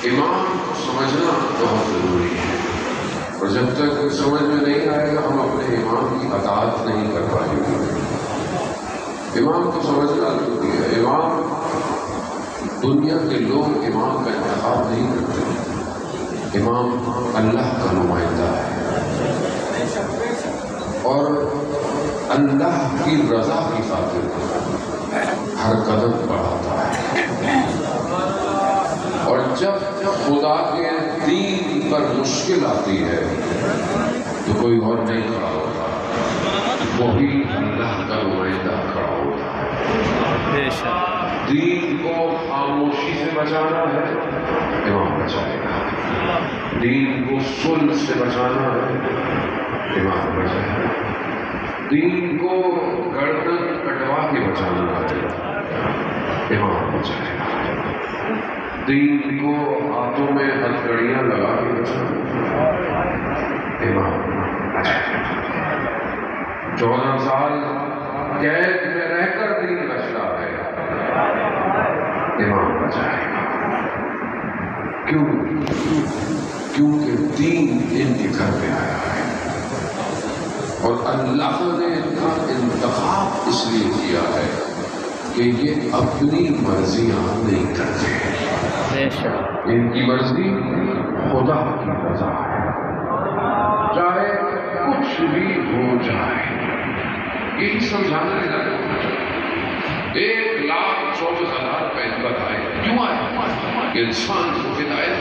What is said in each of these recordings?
امام کو سمجھنا بہت ضروری ہے، اور جب تک سمجھ میں نہیں آئے گا ہم اپنے امام کی اطاعت نہیں کر پائیں گے۔ امام کو سمجھنا ضروری ہے۔ امام، دنیا کے لوگ امام کا انتخاب نہیں کرتے، امام اللہ کا نمائندہ ہے اور اللہ کی رضا کی خاطر ہر قدم بڑھاتا ہے، اور جب خدا کے دین پر مشکل آتی ہے تو کوئی اور نہیں کھڑا ہوتا، وہی اللہ کا نمائندہ کھڑا ہوتا ہے۔ دین کو خاموشی سے بچانا ہے، امام بچائے گا۔ دین کو صلح سے بچانا ہے، امام بچائے گا۔ دین کو گردن کٹوا کے بچانا ہے، امام بچائے گا۔ دین کو ہاتھوں میں ہتھکڑیاں لگا کے بچانا، امام بچائے گا۔ 14 سال قید میں رہ کر دین بچا ہے، امام بچائے گا۔ کیونکہ دین ان کے گھر پہ آیا ہے، اور اللہ نے ان کا انتخاب اس لیے کیا ہے کہ یہ اپنی مرضیاں نہیں کرتے، ان کی مرضی خدا کی رضا ہے، چاہے کچھ بھی ہو جائے۔ یہی سمجھانا ہے نا، 1,24,000 کا انبت آئے، کیوں آئے؟ کہ انسان کو ہدایت،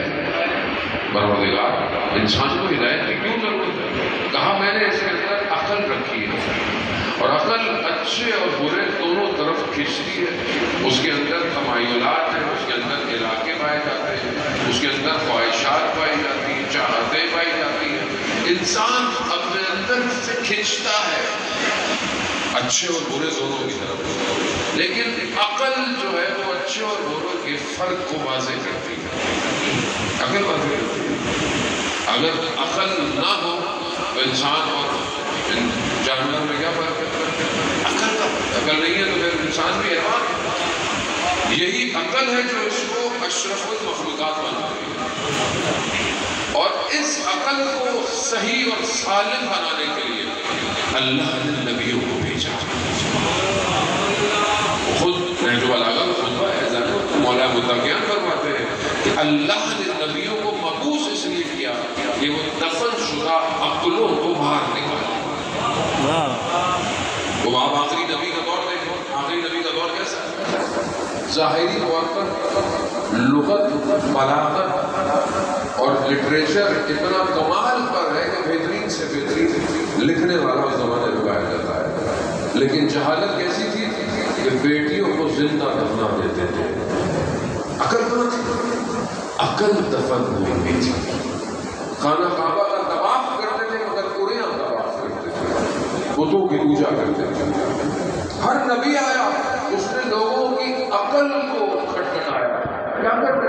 پروردگار انسان کو ہدایت کی کیوں ضرورت ہے؟ کہا میں نے اس کے اندر عقل رکھی ہے، اور عقل اچھے اور برے دونوں طرف کھینچتی ہے۔ اس کے اندر تمایلات ہیں، اس کے اندر علاقے پائے جاتے ہیں، اس کے اندر خواہشات پائی جاتی ہیں، چاہتیں پائی جاتی ہیں۔ انسان اپنے اندر سے کھینچتا ہے اچھے اور برے دونوں کی طرف، لیکن عقل جو ہے وہ اچھے اور برے کے فرق کو واضح کرتی ہے۔ عقل واضح کرتی ہے۔ اگر عقل نہ ہو تو انسان اور جانور میں کیا فرق ہے؟ عقل نہیں ہے تو پھر انسان بھی حیوان ہے۔ یہی عقل ہے جو اس کو اشرف المخلوقات بناتی ہے، اور اس عقل کو صحیح اور سالم بنانے کے لیے اللہ نے نبیوں کو بھیجا۔ خود نہج البلاغہ کا خطبہ ہے، مولا متقیان فرماتے ہیں کہ اللہ نے نبیوں کو مبعوث اس لیے کیا کہ وہ دفن شدہ عقلوں کو باہر نکالیں۔ وہ آپ آخری نبی کا دور دیکھو، آخری نبی کا دور کیسا ہے؟ ظاہری طور پر لغت، بلاغت اور لٹریچر اتنا کمال پر ہے کہ بہترین سے بہترین لکھنے والا اس زمانے میں پایا جاتا ہے، لیکن جہالت کیسی تھی کہ بیٹیوں کو زندہ دفنا دیتے تھے۔ عقل کہاں تھی؟ عقل دفن ہوئی تھی۔ خانہ کعبہ کا طواف کرتے تھے مگر قریاں طواف کرتے تھے، بتوں کی پوجا کرتے تھے۔ ہر نبی آیا اس نے لوگوں کی عقل کو کھٹکھٹایا۔ کیا کرتے؟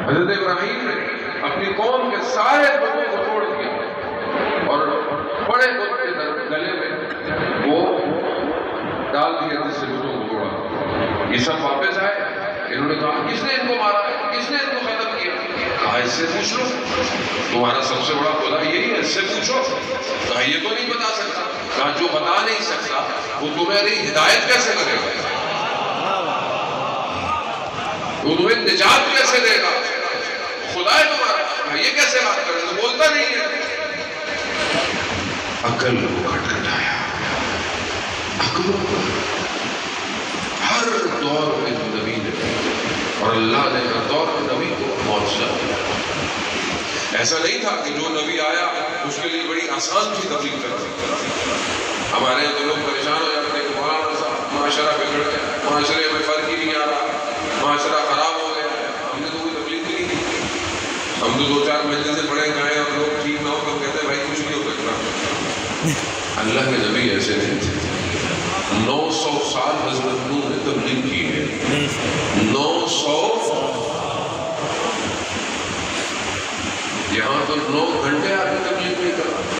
حضرت ابراہیم نے اپنی قوم کے سارے بتوں کو توڑ دیا، اور بڑے بت کے گلے میں وہ ڈال دیا جس سے بتوں کو توڑا۔ یہ سب واپس آئے، انہوں نے کہا کس نے ان کو مارا ہے، کس نے ان کو ختم کیا؟ کہا اس سے پوچھ لو، تمہارا سب سے بڑا خدا یہی ہے، اس سے پوچھو۔ کہا یہ تو نہیں بتا سکتا۔ کہا جو بتا نہیں سکتا وہ تمہاری ہدایت کیسے کرے گا؟ وہ تمہیں نجات کیسے دے گا؟ خدا ہے تمہارا۔ کہا یہ کیسے بات کرے گا؟ بولتا نہیں ہے۔ عقل کو کھٹکھٹایا، عقل کو ہر دور میں نبی نے، اور اللہ نے ہر دور میں نبی کو معجزہ دیا۔ ایسا نہیں تھا کہ جو نبی آیا اس کے لیے بڑی آسان تھی تبلیغ کرنا۔ ہمارے یہاں تو لوگ پریشان ہو جاتے ہیں کہ معاشرہ بگڑ گیا، معاشرے میں فرق ہی نہیں آ رہا، معاشرہ خراب ہو گیا۔ ہم نے تو کوئی تبلیغ نہیں کی، ہم تو 2-4 مجلسیں سے پڑھے گئے اور لوگ ٹھیک نہ ہو تو کہتے ہیں بھائی کچھ نہیں ہو سکتا۔ اللہ کے نبی ایسے نہیں تھے۔ 900 سال حضرت نوح نے تبلیغ کی ہے، 900۔ یہاں تو 9 گھنٹے آپ نے تبلیغ نہیں کرا۔